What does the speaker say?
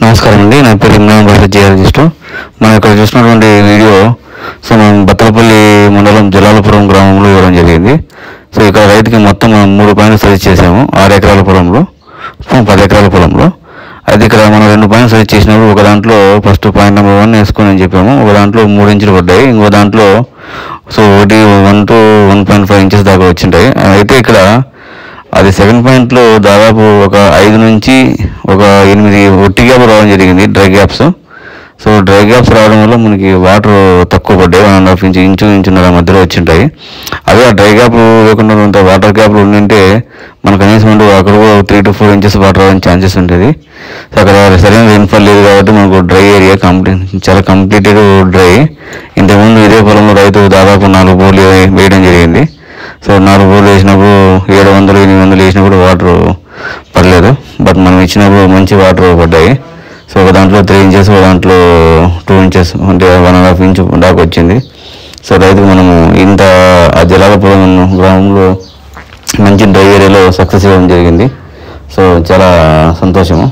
నమస్కారం అండి, నా పేరు ఇమ్రాన్ జియాలజిస్ట్. మనం ఇక్కడ చూసినటువంటి వీడియో మనం బత్తలపల్లి మండలం జలాలపురం గ్రామంలో ఇవ్వడం జరిగింది. సో ఇక్కడ రైతుకి మొత్తం 3 పాయింట్లు సజెస్ట్ చేసాము. 6 ఎకరాల పొలంలో 10 ఎకరాల పొలంలో. అయితే ఇక్కడ మనం 2 పాయింట్లు సజెస్ట్ చేసినప్పుడు ఒక దాంట్లో ఫస్ట్ పాయింట్ నెంబర్ 1 వేసుకొని అని చెప్పాము. ఒక దాంట్లో 3 ఇంచులు పడ్డాయి, ఇంకో దాంట్లో 1 to 1.5 ఇంచెస్ దాకా వచ్చింటాయి. అయితే ఇక్కడ అది సెకండ్ పాయింట్లో దాదాపు ఒక 5 నుంచి ఒక 8 ఒట్టి గ్యాప్ రావడం జరిగింది, dry gaps. So dry gaps రావడం వల్ల మనకి వాటర్ తక్కువ పడ్డాయి, 1.5 ఇంచున్నర మధ్యలో వచ్చింటాయి. అదే ఆ డ్రై గ్యాప్ లేకుండా వాటర్ గ్యాప్లు ఉండింటే మనకు కనీసం అక్కడ కూడా 3 to 4 ఇంచెస్ వాటర్ రావడానికి ఛాన్సెస్ ఉంటుంది. సో అక్కడ సరైన రెయిన్ఫాల్ లేదు కాబట్టి మనకు డ్రై ఏరియా చాలా కంప్లీటెడ్ డ్రై. ఇంతకుముందు ఇదే పొలంలో రైతు దాదాపు 4 బోర్లు వేయడం జరిగింది. సో 4 బోర్లు వేసినప్పుడు 700-800 వేసినప్పుడు వాటర్ పడలేదు, బట్ మనం ఇచ్చినప్పుడు మంచి వాటర్ పడ్డాయి. సో ఒక దాంట్లో 3 ఇంచెస్, ఒక దాంట్లో 2 ఇంచెస్, అంటే 1.5 ఇంచు దాకా వచ్చింది. సో రైతుకు మనము ఇంత ఆ జలాలపురం గ్రామంలో మంచి డ్రై ఏరియాలో సక్సెస్ ఇవ్వడం జరిగింది. సో చాలా సంతోషము.